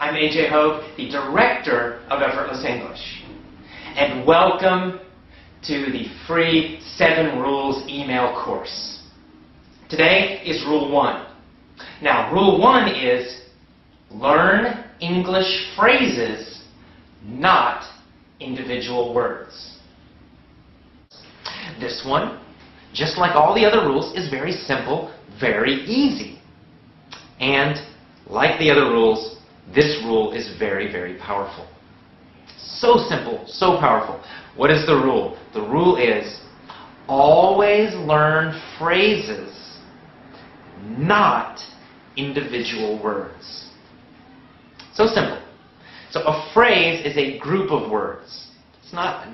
I'm AJ Hoge, the Director of Effortless English. And welcome to the free 7 Rules email course. Today is Rule 1. Now, Rule 1 is learn English phrases, not individual words. This one, just like all the other rules, is very simple, very easy. And like the other rules, this rule is very, very powerful. So simple, so powerful. What is the rule? The rule is always learn phrases, not individual words. So simple. So a phrase is a group of words. It's not,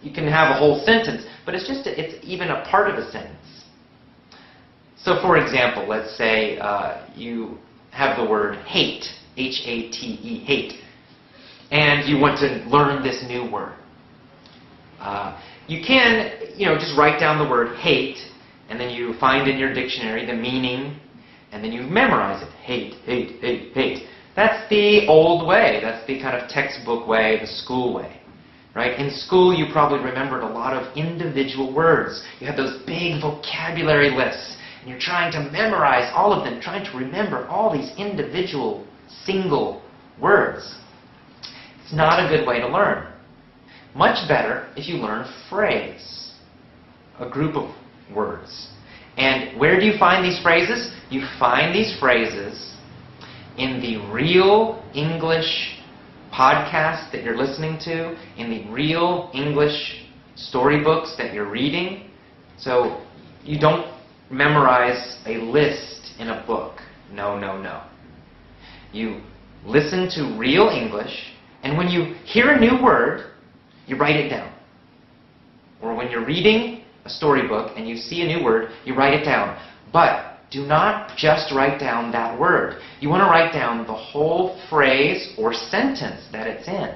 you can have a whole sentence, but it's even a part of a sentence. So for example, let's say you have the word hate, H-A-T-E, hate, and you want to learn this new word. You can, just write down the word hate, and then you find in your dictionary the meaning, and then you memorize it. Hate, hate, hate, hate. That's the old way. That's the kind of textbook way, the school way. Right? In school, you probably remembered a lot of individual words. You had those big vocabulary lists, and you're trying to memorize all of them, trying to remember all these individual, single words. It's not a good way to learn. Much better if you learn a phrase, a group of words. And where do you find these phrases? You find these phrases in the real English podcast that you're listening to, in the real English storybooks that you're reading. So you don't memorize a list in a book. No, no, no. You listen to real English, and when you hear a new word, you write it down. Or when you're reading a storybook and you see a new word, you write it down. But do not just write down that word. You want to write down the whole phrase or sentence that it's in.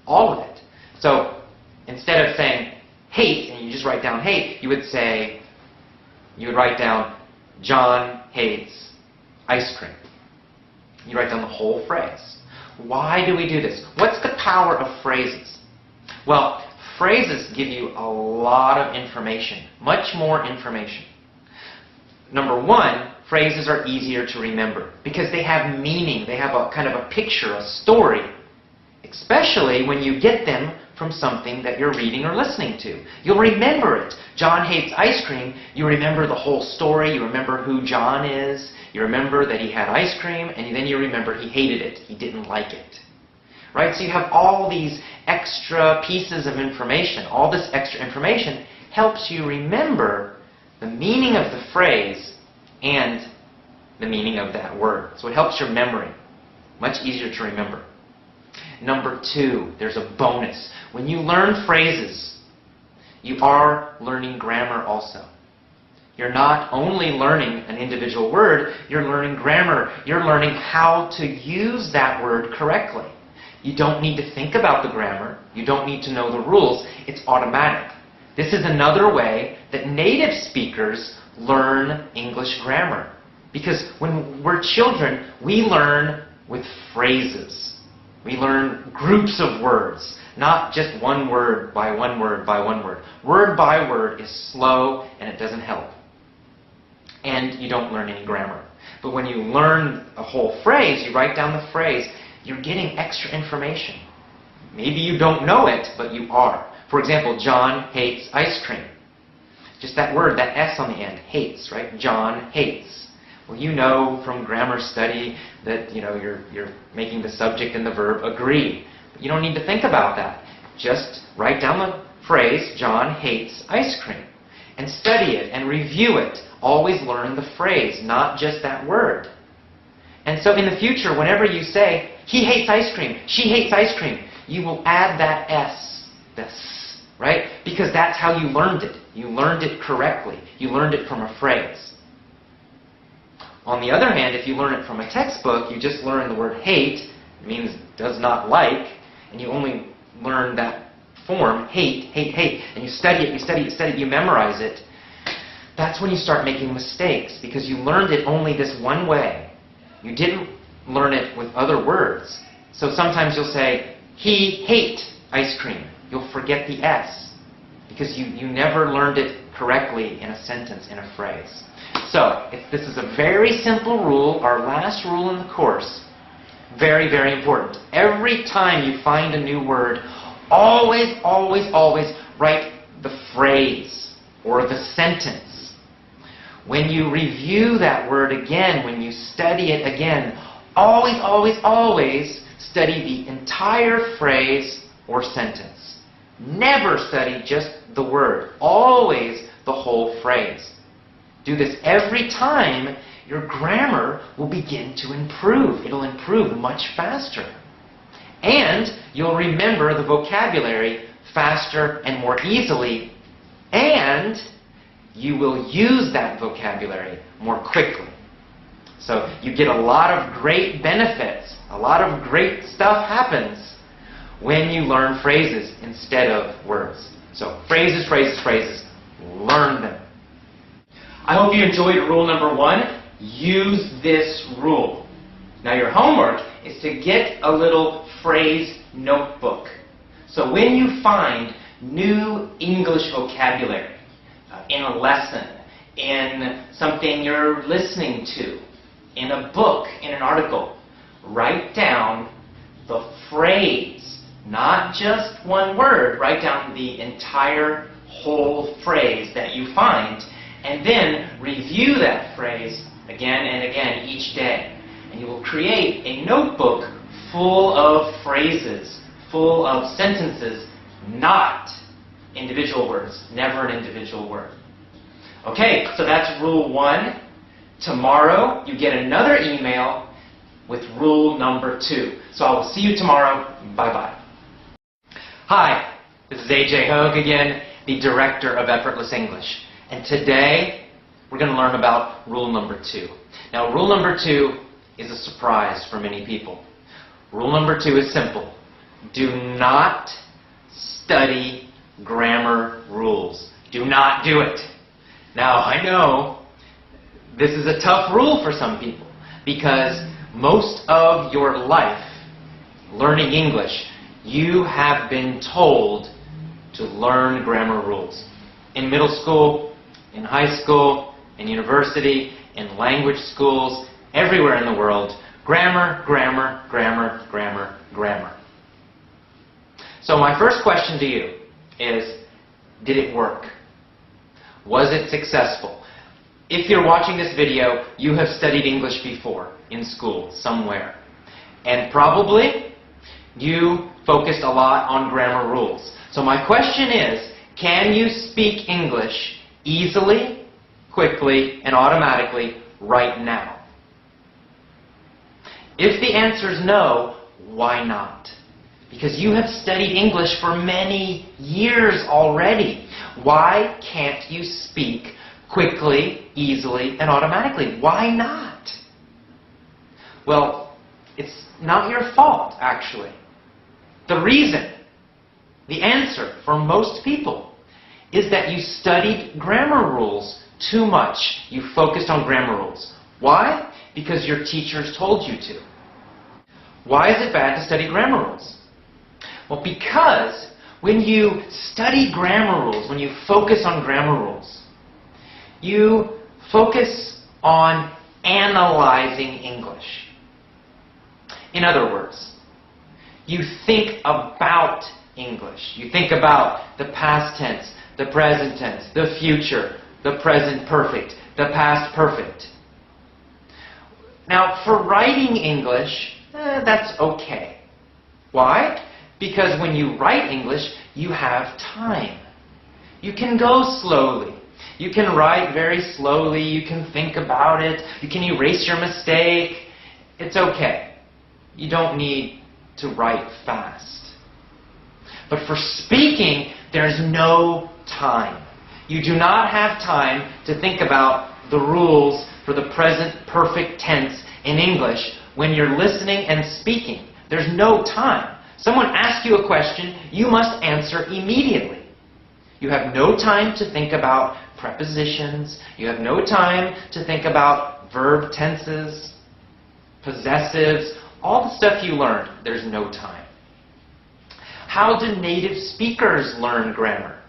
All of it. So instead of saying hate, and you just write down hate, you would write down John hates ice cream. You write down the whole phrase. Why do we do this? What's the power of phrases? Well, phrases give you a lot of information, much more information. Number one, phrases are easier to remember because they have meaning. They have a kind of a picture, a story, especially when you get them from something that you're reading or listening to. You'll remember it. John hates ice cream. You remember the whole story. You remember who John is. You remember that he had ice cream, and then you remember he hated it. He didn't like it. Right? So you have all these extra pieces of information. All this extra information helps you remember the meaning of the phrase and the meaning of that word. So it helps your memory. Much easier to remember. Number 2, there's a bonus. When you learn phrases, you are learning grammar also. You're not only learning an individual word, you're learning grammar. You're learning how to use that word correctly. You don't need to think about the grammar. You don't need to know the rules. It's automatic. This is another way that native speakers learn English grammar. Because when we're children, we learn with phrases. We learn groups of words, not just one word by one word by one word. Word by word is slow and it doesn't help. And you don't learn any grammar. But when you learn a whole phrase, you write down the phrase, you're getting extra information. Maybe you don't know it, but you are. For example, John hates ice cream. Just that word, that S on the end, hates, right? John hates. Well, you know from grammar study that you're making the subject and the verb agree. But you don't need to think about that. Just write down the phrase, John hates ice cream. And study it and review it. Always learn the phrase, not just that word. And so in the future, whenever you say, he hates ice cream, she hates ice cream, you will add that S, this, right? Because that's how you learned it. You learned it correctly. You learned it from a phrase. On the other hand, if you learn it from a textbook, you just learn the word hate, it means does not like, and you only learn that form, hate, hate, hate, and you study it, you study it, you study it, you memorize it. That's when you start making mistakes because you learned it only this one way. You didn't learn it with other words. So sometimes you'll say, he hate ice cream. You'll forget the S because you never learned it correctly in a sentence, in a phrase. So this is a very simple rule, our last rule in the course. Very, very important. Every time you find a new word, always, always, always write the phrase or the sentence. When you review that word again, when you study it again, always, always, always study the entire phrase or sentence. Never study just the word. Always the whole phrase. Do this every time, your grammar will begin to improve. It'll improve much faster. And you'll remember the vocabulary faster and more easily. And you will use that vocabulary more quickly. So you get a lot of great benefits. A lot of great stuff happens when you learn phrases instead of words. So phrases, phrases, phrases. Learn them. I hope you enjoyed rule number 1. Use this rule. Now your homework is to get a little phrase notebook. So when you find new English vocabulary in a lesson, in something you're listening to, in a book, in an article, write down the phrase, not just one word. Write down the entire whole phrase that you find, and then review that phrase again and again each day. And you will create a notebook full of phrases, full of sentences, not individual words. Never an individual word. Okay, so that's rule 1. Tomorrow you get another email with rule number 2. So I will see you tomorrow. Bye-bye. Hi, this is AJ Hoge again, the Director of Effortless English. And today we're going to learn about rule number 2. Now rule number 2 is a surprise for many people. Rule number 2 is simple. Do not study grammar rules. Do not do it. Now I know this is a tough rule for some people because most of your life learning English, you have been told to learn grammar rules. In middle school, in high school, in university, in language schools, everywhere in the world, grammar, grammar, grammar, grammar, grammar. So my first question to you is, did it work? Was it successful? If you're watching this video, you have studied English before in school, somewhere. And probably you focused a lot on grammar rules. So my question is, can you speak English easily, quickly, and automatically right now? If the answer is no, why not? Because you have studied English for many years already. Why can't you speak quickly, easily, and automatically? Why not? Well, it's not your fault, actually. The reason, the answer for most people, is that you studied grammar rules too much. You focused on grammar rules. Why? Because your teachers told you to. Why is it bad to study grammar rules? Well, because when you study grammar rules, when you focus on grammar rules, you focus on analyzing English. In other words, you think about English. You think about the past tense, the present tense, the future, the present perfect, the past perfect. Now, for writing English, that's okay. Why? Because when you write English, you have time. You can go slowly. You can write very slowly. You can think about it. You can erase your mistake. It's okay. You don't need to write fast. But for speaking, there's no time. You do not have time to think about the rules for the present perfect tense in English when you're listening and speaking. There's no time. Someone asks you a question, you must answer immediately. You have no time to think about prepositions. You have no time to think about verb tenses. possessives, all the stuff you learned, there's no time. How do native speakers learn grammar?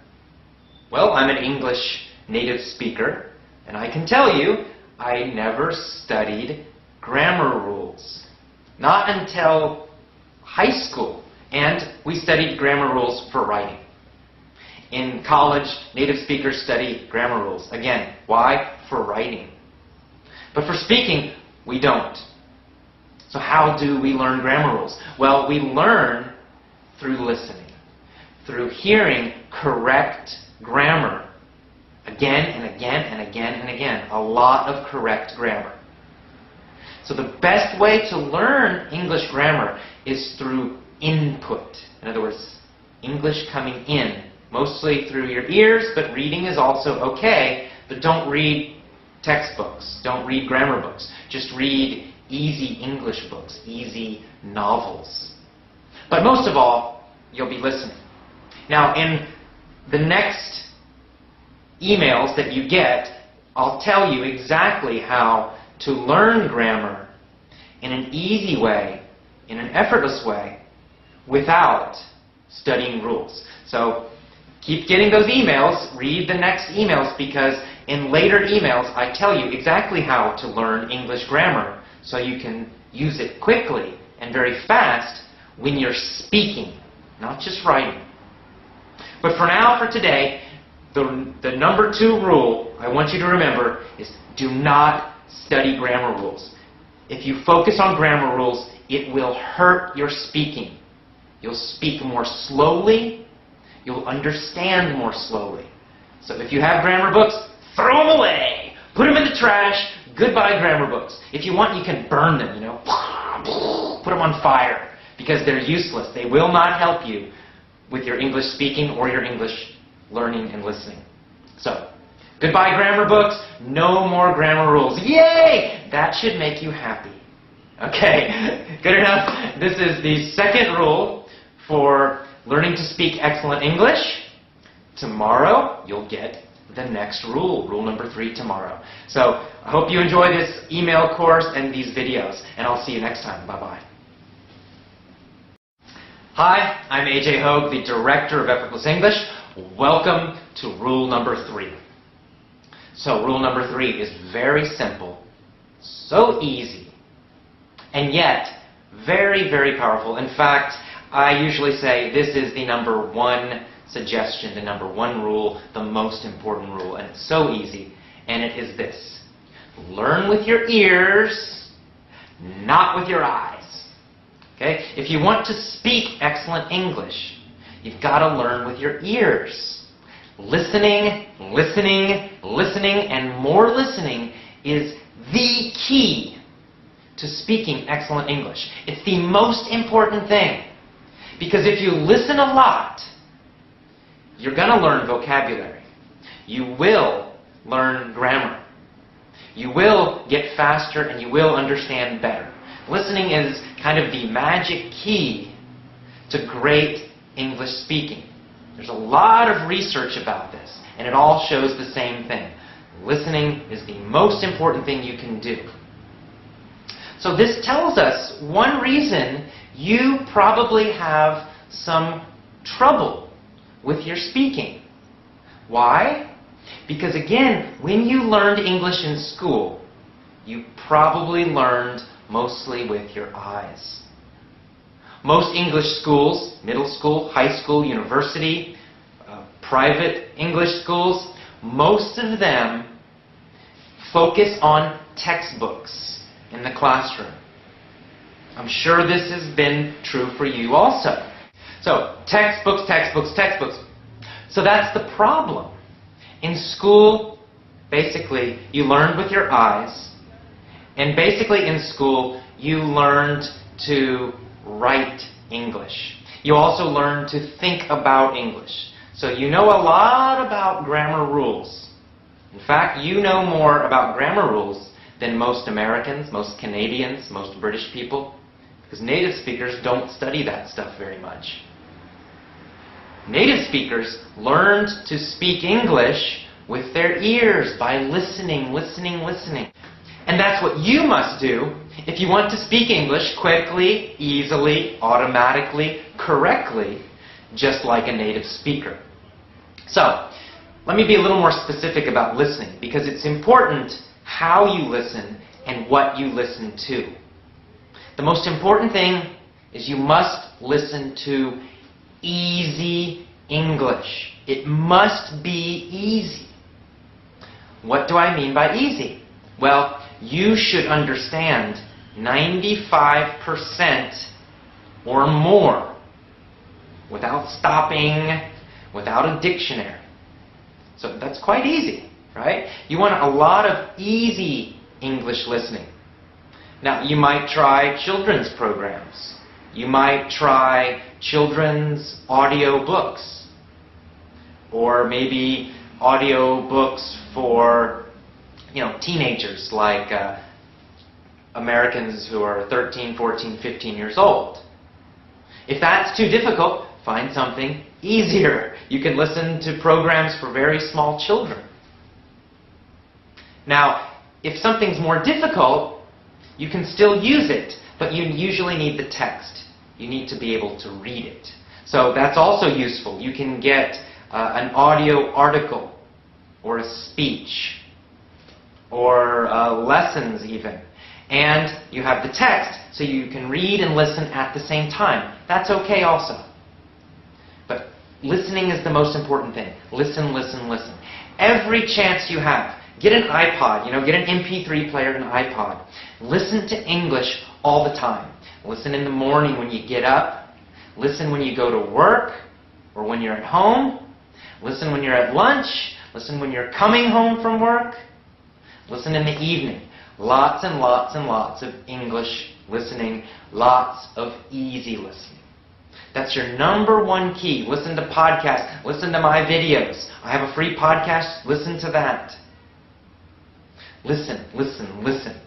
Well, I'm an English native speaker, and I can tell you, I never studied grammar rules. Not until high school. And we studied grammar rules for writing. In college, native speakers study grammar rules. Again, why? For writing. But for speaking, we don't. So how do we learn grammar rules? Well, we learn through listening, through hearing correct grammar again and again and again and again. A lot of correct grammar. So the best way to learn English grammar is through input. In other words, English coming in, mostly through your ears, but reading is also okay. But don't read textbooks. Don't read grammar books. Just read easy English books, easy novels. But most of all, you'll be listening. Now, in the next emails that you get, I'll tell you exactly how to learn grammar in an easy way, in an effortless way, without studying rules. So keep getting those emails. Read the next emails, because in later emails I tell you exactly how to learn English grammar so you can use it quickly and very fast when you're speaking, not just writing. But for now, for today, the number 2 rule I want you to remember is do not study grammar rules. If you focus on grammar rules, it will hurt your speaking. You'll speak more slowly. You'll understand more slowly. So if you have grammar books, throw them away. Put them in the trash. Goodbye grammar books. If you want, you can burn them, Put them on fire, because they're useless. They will not help you with your English speaking or your English learning and listening. So, goodbye grammar books. No more grammar rules. Yay! That should make you happy. Okay, good enough. This is the second rule for learning to speak excellent English. Tomorrow, you'll get the next rule, rule number 3 tomorrow. So, I hope you enjoy this email course and these videos, and I'll see you next time. Bye-bye. Hi, I'm AJ Hoge, the Director of Effortless English. Welcome to rule number 3. So, rule number 3 is very simple, so easy, and yet very, very powerful. In fact, I usually say this is the number 1 suggestion, the number 1 rule, the most important rule, and it's so easy, and it is this. Learn with your ears, not with your eyes. Okay? If you want to speak excellent English, you've got to learn with your ears. Listening, listening, listening, and more listening is the key to speaking excellent English. It's the most important thing. Because if you listen a lot, you're going to learn vocabulary. You will learn grammar. You will get faster and you will understand better. Listening is kind of the magic key to great English speaking. There's a lot of research about this, and it all shows the same thing. Listening is the most important thing you can do. So this tells us one reason you probably have some trouble with your speaking. Why? Because again, when you learned English in school, you probably learned mostly with your eyes. Most English schools, middle school, high school, university, private English schools, most of them focus on textbooks in the classroom. I'm sure this has been true for you also. So, textbooks, textbooks, textbooks. So that's the problem. In school, basically, you learned with your eyes, and basically in school, you learned to write English. You also learned to think about English. So you know a lot about grammar rules. In fact, you know more about grammar rules than most Americans, most Canadians, most British people, because native speakers don't study that stuff very much. Native speakers learned to speak English with their ears by listening, listening, listening. And that's what you must do if you want to speak English quickly, easily, automatically, correctly, just like a native speaker. So, let me be a little more specific about listening, because it's important how you listen and what you listen to. The most important thing is you must listen to easy English. It must be easy. What do I mean by easy? Well, you should understand 95% or more without stopping, without a dictionary. So that's quite easy, right? You want a lot of easy English listening. Now, you might try children's programs. You might try children's audio books. Or maybe audio books for, teenagers, like Americans who are 13, 14, 15 years old. If that's too difficult, find something easier. You can listen to programs for very small children. Now, if something's more difficult, you can still use it, but you usually need the text. You need to be able to read it. So that's also useful. You can get an audio article, or a speech, or lessons even. And you have the text, so you can read and listen at the same time. That's okay also. But listening is the most important thing. Listen, listen, listen. Every chance you have, get an iPod, get an MP3 player and an iPod. Listen to English all the time. Listen in the morning when you get up. Listen when you go to work or when you're at home. Listen when you're at lunch. Listen when you're coming home from work. Listen in the evening. Lots and lots and lots of English listening. Lots of easy listening. That's your number one key. Listen to podcasts. Listen to my videos. I have a free podcast. Listen to that. Listen, listen, listen.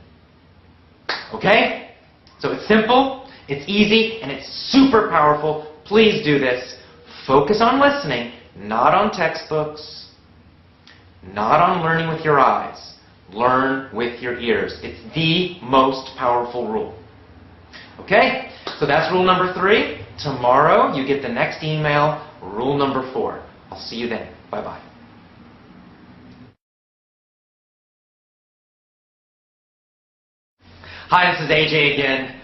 Okay? So it's simple, it's easy, and it's super powerful. Please do this. Focus on listening, not on textbooks, not on learning with your eyes. Learn with your ears. It's the most powerful rule. Okay? So that's rule number 3. Tomorrow you get the next email, rule number 4. I'll see you then. Bye-bye. Hi, this is AJ again,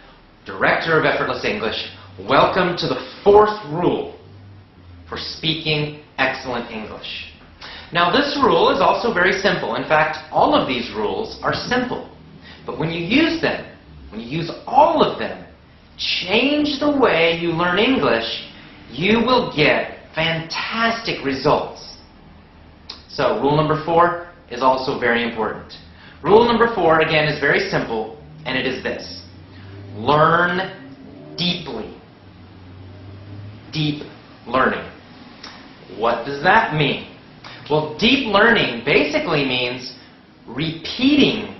Director of Effortless English. Welcome to the 4th rule for speaking excellent English. Now, this rule is also very simple. In fact, all of these rules are simple. But when you use them, when you use all of them, change the way you learn English, you will get fantastic results. So, rule number 4 is also very important. Rule number 4, again, is very simple, and it is this. Learn deeply. Deep learning. What does that mean? Well, deep learning basically means repeating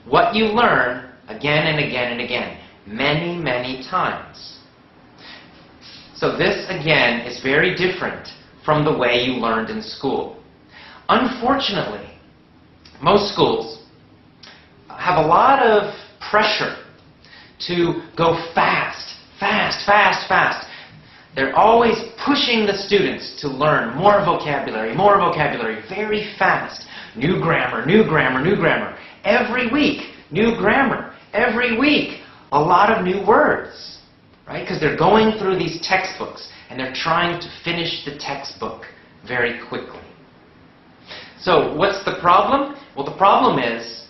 what you learn again and again and again, many, many times. So this, again, is very different from the way you learned in school. Unfortunately, most schools have a lot of pressure to go fast, fast, fast, fast. They're always pushing the students to learn more vocabulary, very fast. New grammar, new grammar, new grammar. Every week, new grammar. Every week, a lot of new words. Right? Because they're going through these textbooks and they're trying to finish the textbook very quickly. So, what's the problem? Well, the problem is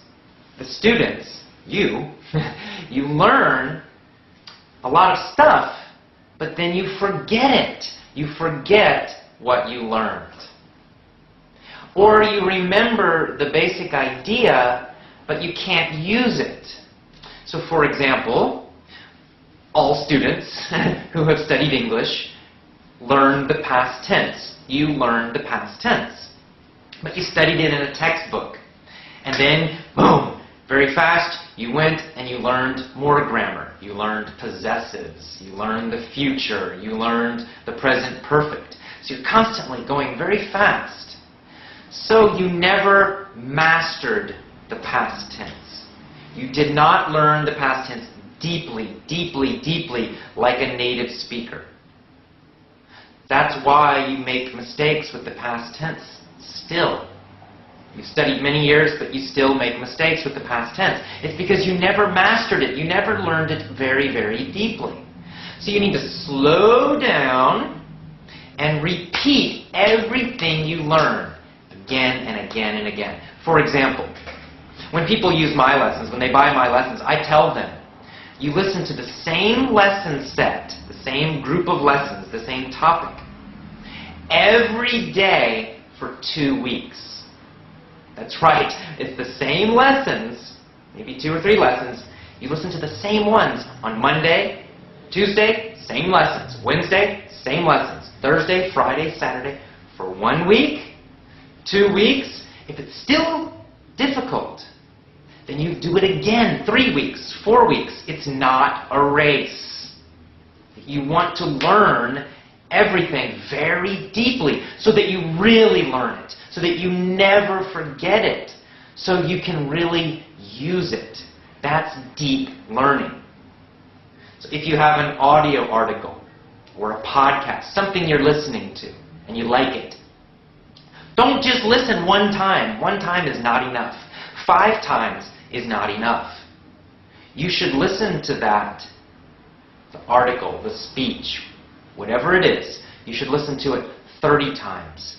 the students, you learn a lot of stuff, but then you forget it. You forget what you learned. Or you remember the basic idea, but you can't use it. So, for example, all students who have studied English learn the past tense. You learned the past tense. But you studied it in a textbook. And then, boom, very fast, you went and you learned more grammar. You learned possessives. You learned the future. You learned the present perfect. So you're constantly going very fast. So you never mastered the past tense. You did not learn the past tense deeply, deeply, deeply like a native speaker. That's why you make mistakes with the past tense still. You've studied many years, but you still make mistakes with the past tense. It's because you never mastered it. You never learned it very, very deeply. So you need to slow down and repeat everything you learn again and again and again. For example, when people use my lessons, when they buy my lessons, I tell them, you listen to the same lesson set, the same group of lessons, the same topic, every day for 2 weeks. That's right. It's the same lessons, maybe 2 or 3 lessons. You listen to the same ones on Monday, Tuesday, same lessons. Wednesday, same lessons. Thursday, Friday, Saturday, for 1 week, 2 weeks. If it's still difficult, then you do it again, 3 weeks, 4 weeks. It's not a race. You want to learn everything very deeply so that you really learn it, so that you never forget it, so you can really use it. That's deep learning. So if you have an audio article or a podcast, something you're listening to, and you like it, don't just listen one time. One time is not enough. 5 times is not enough. You should listen to that, the article, the speech, whatever it is. You should listen to it 30 times,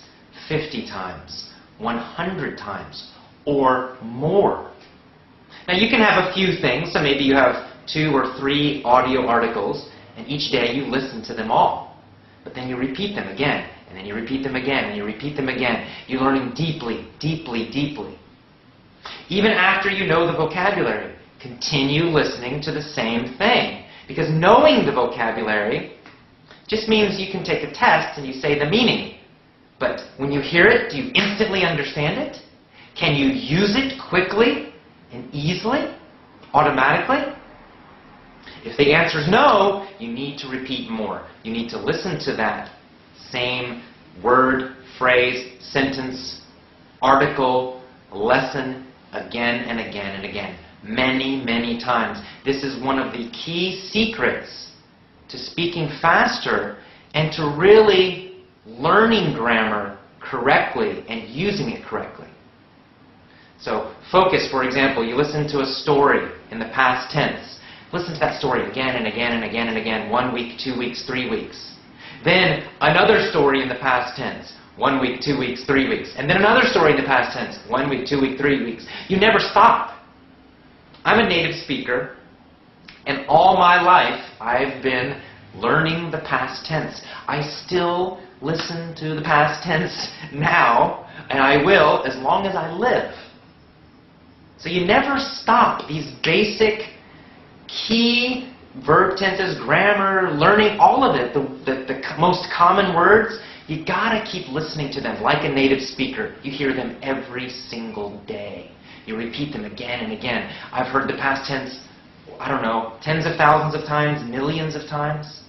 50 times, 100 times, or more. Now you can have a few things, so maybe you have 2 or 3 audio articles, and each day you listen to them all. But then you repeat them again, and then you repeat them again, and you repeat them again. You're learning deeply, deeply, deeply. Even after you know the vocabulary, continue listening to the same thing. Because knowing the vocabulary just means you can take a test and you say the meaning. But when you hear it, do you instantly understand it? Can you use it quickly and easily, automatically? If the answer is no, you need to repeat more. You need to listen to that same word, phrase, sentence, article, lesson again and again and again. Many, many times. This is one of the key secrets to speaking faster and to really learning grammar correctly and using it correctly. So focus, for example, you listen to a story in the past tense. Listen to that story again and again and again and again. 1 week, 2 weeks, 3 weeks. Then another story in the past tense. 1 week, 2 weeks, 3 weeks. And then another story in the past tense. 1 week, 2 weeks, 3 weeks. You never stop. I'm a native speaker, and all my life I've been learning the past tense. I still listen to the past tense now, and I will as long as I live. So you never stop. These basic key verb tenses, grammar, learning, all of it, the most common words, you gotta keep listening to them like a native speaker. You hear them every single day. You repeat them again and again. I've heard the past tense, I don't know, tens of thousands of times, millions of times.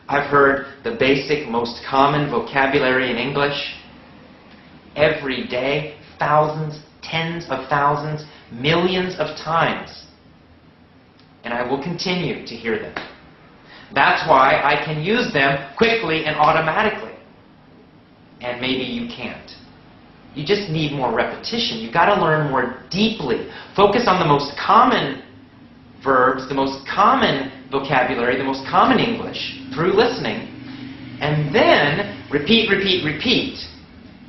I've heard the basic, most common vocabulary in English every day, thousands, tens of thousands, millions of times. And I will continue to hear them. That's why I can use them quickly and automatically. And maybe you can't. You just need more repetition. You've got to learn more deeply. Focus on the most common verbs, the most common vocabulary, the most common English through listening. And then repeat, repeat, repeat.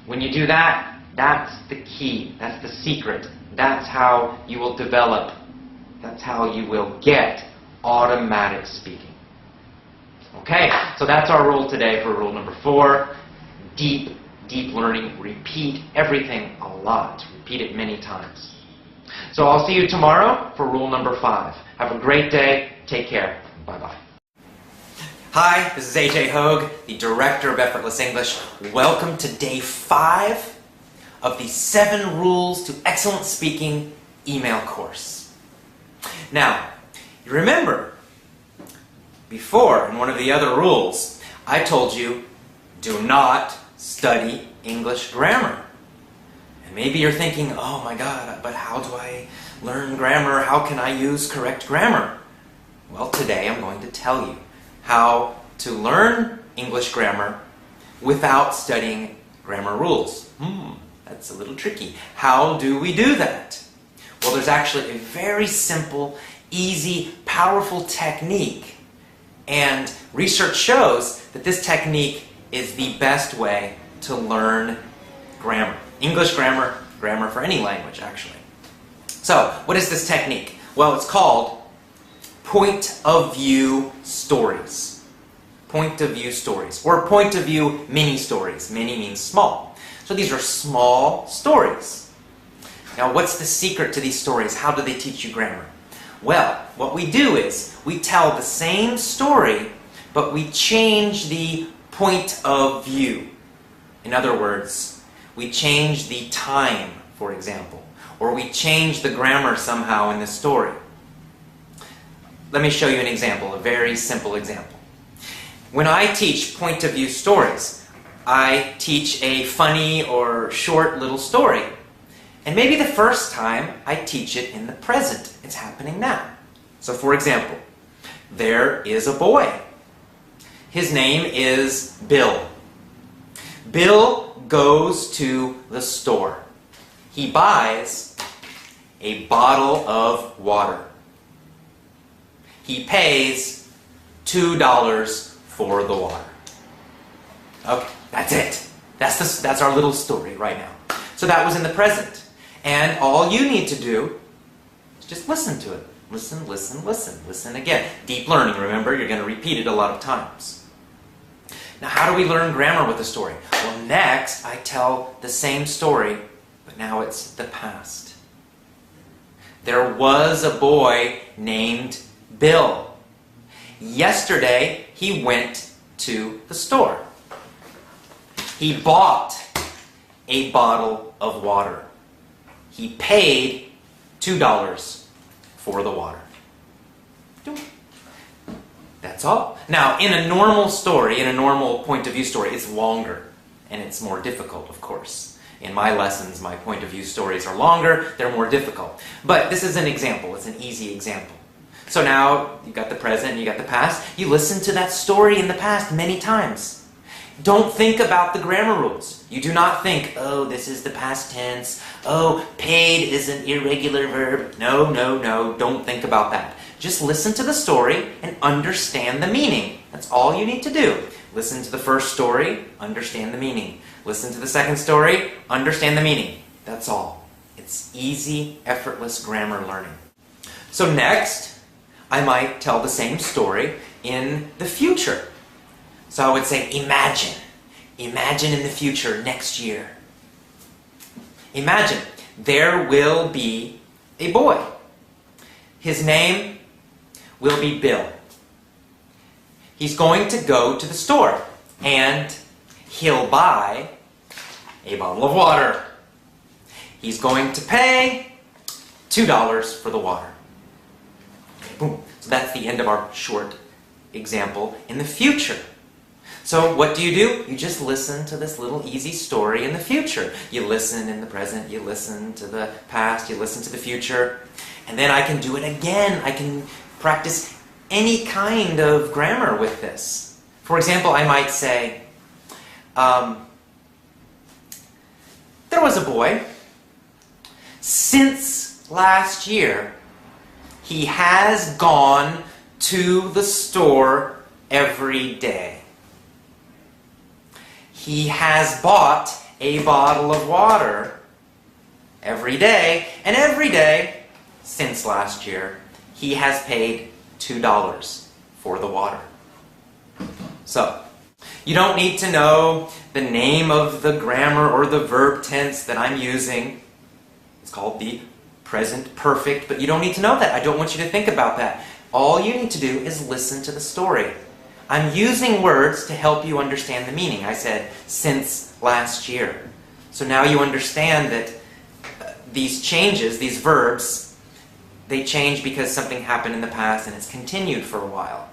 When you do that, that's the key. That's the secret. That's how you will develop. That's how you will get automatic speaking. Okay, so that's our rule today for rule number 4. Deep learning. Repeat everything a lot. Repeat it many times. So I'll see you tomorrow for rule number 5. Have a great day. Take care. Bye-bye. Hi, this is AJ Hoge, the Director of Effortless English. Welcome to day 5 of the 7 Rules to Excellent Speaking email course. Now, you remember, before, in one of the other rules, I told you, do not study English grammar. And maybe you're thinking, oh my God, but how do I learn grammar? How can I use correct grammar? Well, today I'm going to tell you how to learn English grammar without studying grammar rules. That's a little tricky. How do we do that? Well, there's actually a very simple, easy, powerful technique. And research shows that this technique is the best way to learn grammar. English grammar, grammar for any language, actually. So, what is this technique? Well, it's called point of view stories. Point of view stories, or point of view mini stories. Mini means small. So these are small stories. Now, what's the secret to these stories? How do they teach you grammar? Well, what we do is we tell the same story, but we change the point of view. In other words, we change the time, for example, or we change the grammar somehow in the story. Let me show you an example, a very simple example. When I teach point of view stories, I teach a funny or short little story. And maybe the first time I teach it in the present. It's happening now. So for example, there is a boy. His name is Bill. Bill goes to the store. He buys a bottle of water. He pays $2 for the water. Okay, that's it. That's our little story right now. So that was in the present. And all you need to do is just listen to it. Listen, listen, listen. Listen again. Deep learning, remember? You're going to repeat it a lot of times. Now, how do we learn grammar with a story? Well, next, I tell the same story, but now it's the past. There was a boy named Bill. Yesterday, he went to the store. He bought a bottle of water. He paid $2 for the water. That's all. Now, in a normal story, in a normal point of view story, it's longer and it's more difficult, of course. In my lessons, my point of view stories are longer, they're more difficult. But this is an example, it's an easy example. So now, you've got the present, you got the past. You listen to that story in the past many times. Don't think about the grammar rules. You do not think, oh, this is the past tense. Oh, paid is an irregular verb. No, no, no. Don't think about that. Just listen to the story and understand the meaning. That's all you need to do. Listen to the first story, understand the meaning. Listen to the second story, understand the meaning. That's all. It's easy, effortless grammar learning. So next, I might tell the same story in the future. So I would say, imagine. Imagine in the future, next year. Imagine, there will be a boy. His name will be Bill. He's going to go to the store and he'll buy a bottle of water. He's going to pay $2 for the water. Okay, boom. So that's the end of our short example in the future. So what do? You just listen to this little easy story in the future. You listen in the present, you listen to the past, you listen to the future, and then I can do it again. I can practice any kind of grammar with this. For example, I might say, there was a boy. Since last year, he has gone to the store every day. He has bought a bottle of water every day, and every day since last year, he has paid $2 for the water. So, you don't need to know the name of the grammar or the verb tense that I'm using. It's called the present perfect, but you don't need to know that. I don't want you to think about that. All you need to do is listen to the story. I'm using words to help you understand the meaning. I said, since last year. So now you understand that these changes, these verbs, they change because something happened in the past and it's continued for a while.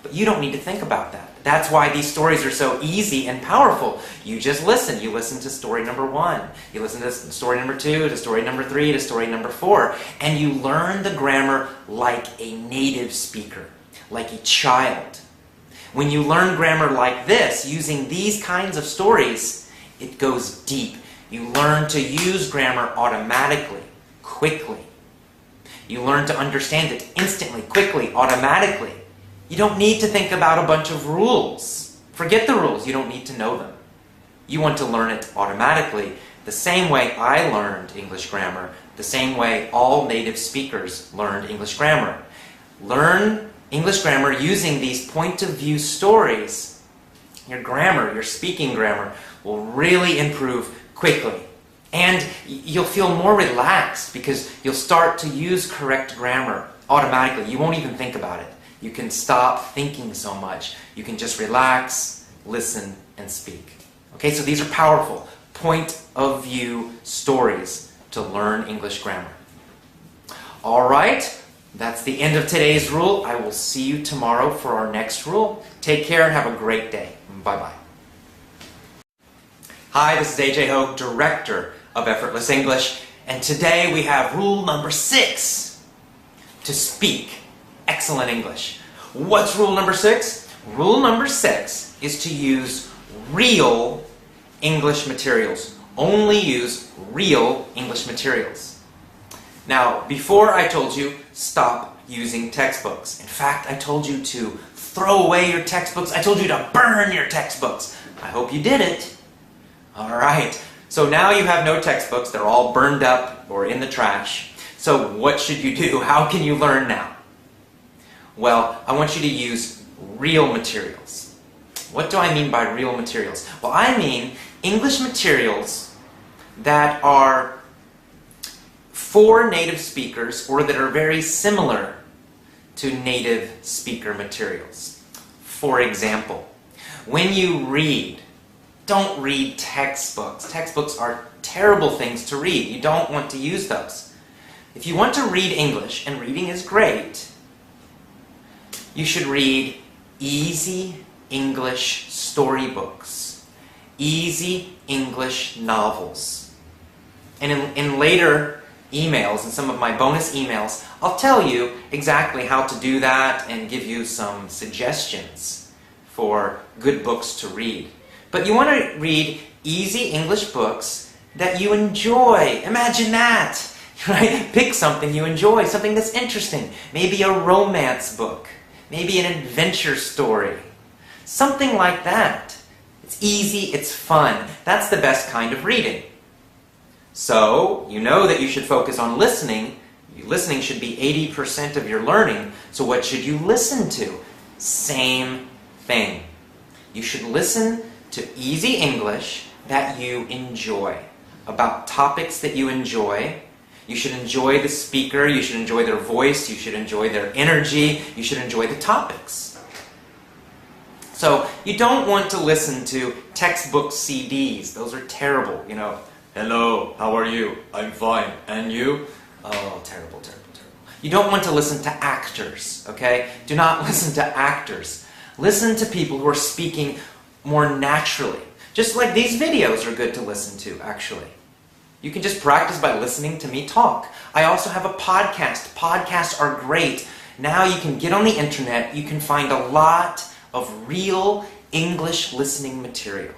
But you don't need to think about that. That's why these stories are so easy and powerful. You just listen. You listen to story number 1. You listen to story number 2, to story number 3, to story number 4. And you learn the grammar like a native speaker, like a child. When you learn grammar like this, using these kinds of stories, it goes deep. You learn to use grammar automatically, quickly. You learn to understand it instantly, quickly, automatically. You don't need to think about a bunch of rules. Forget the rules. You don't need to know them. You want to learn it automatically, the same way I learned English grammar, the same way all native speakers learned English grammar. Learn English grammar using these point-of-view stories. Your grammar, your speaking grammar, will really improve quickly. And you'll feel more relaxed because you'll start to use correct grammar automatically. You won't even think about it. You can stop thinking so much. You can just relax, listen, and speak. Okay, so these are powerful point-of-view stories to learn English grammar. All right, that's the end of today's rule. I will see you tomorrow for our next rule. Take care and have a great day. Bye-bye. Hi, this is AJ Hoge, Director of Effortless English, and today we have rule number 6, to speak excellent English. What's rule number 6? Rule number 6 is to use real English materials. Only use real English materials. Now, before I told you, stop using textbooks. In fact, I told you to throw away your textbooks. I told you to burn your textbooks. I hope you did it. All right. So now you have no textbooks. They're all burned up or in the trash. So what should you do? How can you learn now? Well, I want you to use real materials. What do I mean by real materials? Well, I mean English materials that are for native speakers or that are very similar to native speaker materials. For example, when you read, don't read textbooks. Textbooks are terrible things to read. You don't want to use those. If you want to read English, and reading is great, you should read easy English storybooks, easy English novels. And in later emails, in some of my bonus emails, I'll tell you exactly how to do that and give you some suggestions for good books to read. But you want to read easy English books that you enjoy. Imagine that, right? Pick something you enjoy, something that's interesting. Maybe a romance book, maybe an adventure story, something like that. It's easy, it's fun. That's the best kind of reading. So, you know that you should focus on listening. Listening should be 80% of your learning. So what should you listen to? Same thing. You should listen to easy English that you enjoy, about topics that you enjoy. You should enjoy the speaker, you should enjoy their voice, you should enjoy their energy, you should enjoy the topics. So you don't want to listen to textbook CDs. Those are terrible, you know. Hello, how are you? I'm fine. And you? Oh, terrible, terrible, terrible. You don't want to listen to actors, okay? Do not listen to actors. Listen to people who are speaking more naturally. Just like these videos are good to listen to, actually. You can just practice by listening to me talk. I also have a podcast. Podcasts are great. Now you can get on the internet, you can find a lot of real English listening material.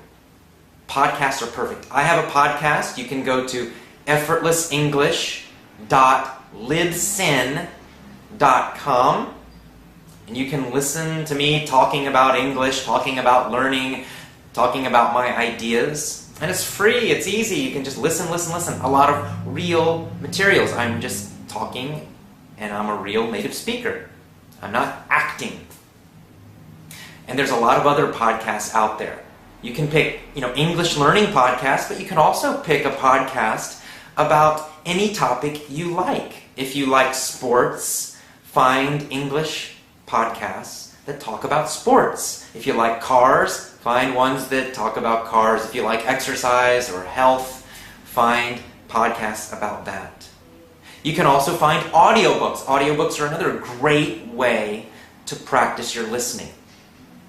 Podcasts are perfect. I have a podcast. You can go to effortlessenglish.libsyn.com and you can listen to me talking about English, talking about learning, talking about my ideas. And it's free, it's easy. You can just listen, listen, listen. A lot of real materials. I'm just talking and I'm a real native speaker. I'm not acting. And there's a lot of other podcasts out there. You can pick, English learning podcasts, but you can also pick a podcast about any topic you like. If you like sports, find English podcasts that talk about sports. If you like cars, find ones that talk about cars. If you like exercise or health, find podcasts about that. You can also find audiobooks. Audiobooks are another great way to practice your listening.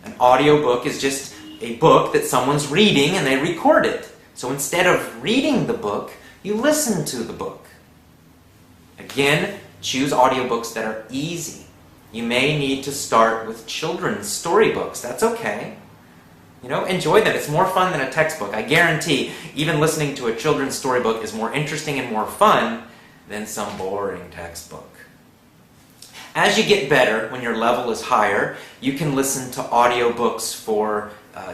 An audiobook is just a book that someone's reading and they record it. So instead of reading the book, you listen to the book. Again, choose audiobooks that are easy. You may need to start with children's storybooks. That's okay. Enjoy them. It's more fun than a textbook. I guarantee even listening to a children's storybook is more interesting and more fun than some boring textbook. As you get better, when your level is higher, you can listen to audiobooks for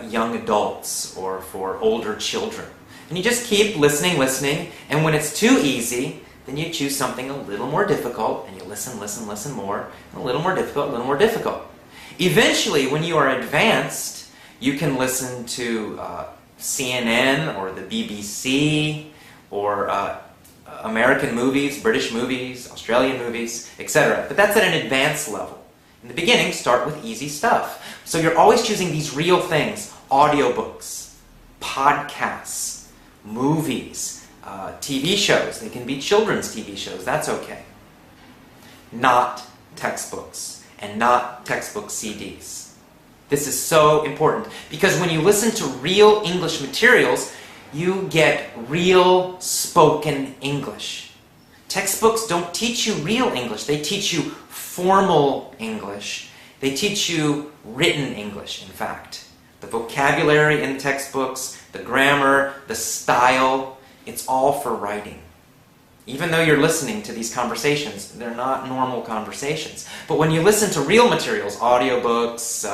young adults or for older children. And you just keep listening, and when it's too easy, then you choose something a little more difficult, and you listen more, and a little more difficult. Eventually, when you are advanced, you can listen to CNN or the BBC or American movies, British movies, Australian movies, etc. But that's at an advanced level. In the beginning, start with easy stuff. So you're always choosing these real things: audiobooks, podcasts, movies, TV shows. They can be children's TV shows. That's okay. Not textbooks and not textbook CDs. This is so important because when you listen to real English materials, you get real spoken English. Textbooks don't teach you real English. They teach you formal English. They teach you written English, in fact. The vocabulary in textbooks, the grammar, the style, it's all for writing. Even though you're listening to these conversations, they're not normal conversations. But when you listen to real materials, audiobooks,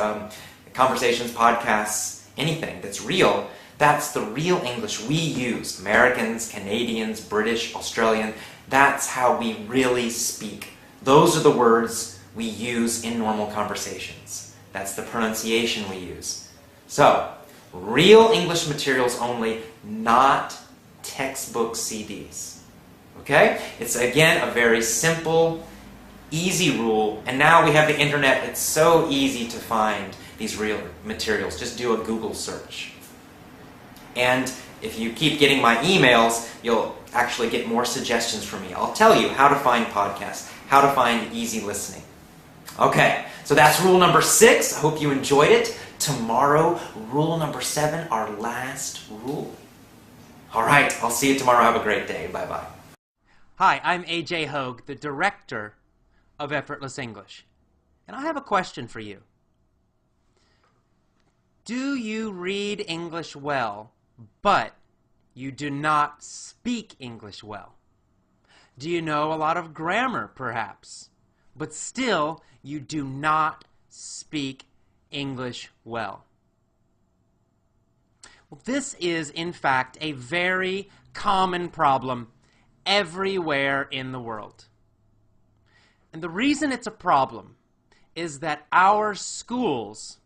conversations, podcasts, anything that's real, that's the real English we use. Americans, Canadians, British, Australian, that's how we really speak. Those are the words we use in normal conversations. That's the pronunciation we use. So, real English materials only, not textbook CDs. Okay? It's, again, a very simple, easy rule. And now we have the internet. It's so easy to find these real materials. Just do a Google search. And if you keep getting my emails, you'll actually get more suggestions from me. I'll tell you how to find podcasts, how to find easy listening. Okay, so that's rule number 6. I hope you enjoyed it. Tomorrow, rule number 7, our last rule. All right, I'll see you tomorrow. Have a great day. Bye-bye. Hi, I'm AJ Hoge, the director of Effortless English. And I have a question for you. Do you read English well, but you do not speak English well? Do you know a lot of grammar, perhaps, but still you do not speak English well? Well, this is, in fact, a very common problem everywhere in the world. And the reason it's a problem is that our schools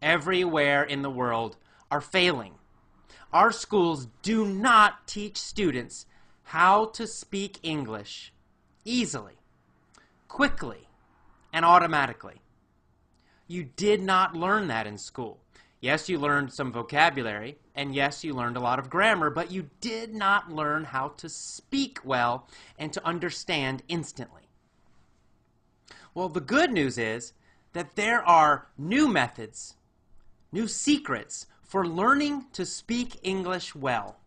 everywhere in the world are failing. Our schools do not teach students how to speak English easily, quickly, and automatically. You did not learn that in school. Yes, you learned some vocabulary, and yes, you learned a lot of grammar, but you did not learn how to speak well and to understand instantly. Well, the good news is that there are new methods, new secrets for learning to speak English well.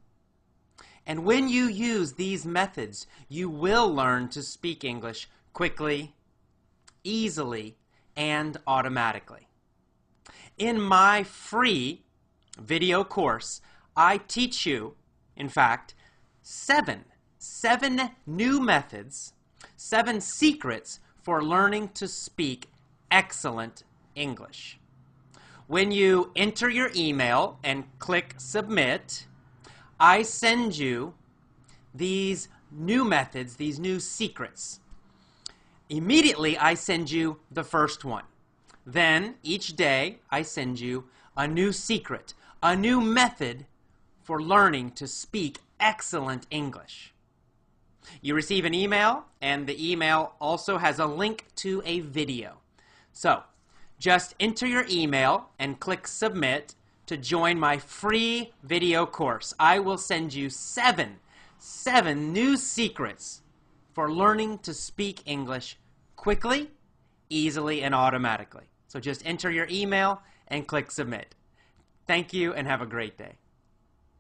And when you use these methods, you will learn to speak English quickly, easily, and automatically. In my free video course, I teach you, in fact, seven new methods, 7 secrets for learning to speak excellent English. When you enter your email and click submit, I send you these new methods, these new secrets. Immediately, I send you the first one. Then, each day, I send you a new secret, a new method for learning to speak excellent English. You receive an email, and the email also has a link to a video. So, just enter your email and click submit to join my free video course. I will send you seven new secrets for learning to speak English quickly, easily and automatically. So just enter your email and click submit. Thank you and have a great day.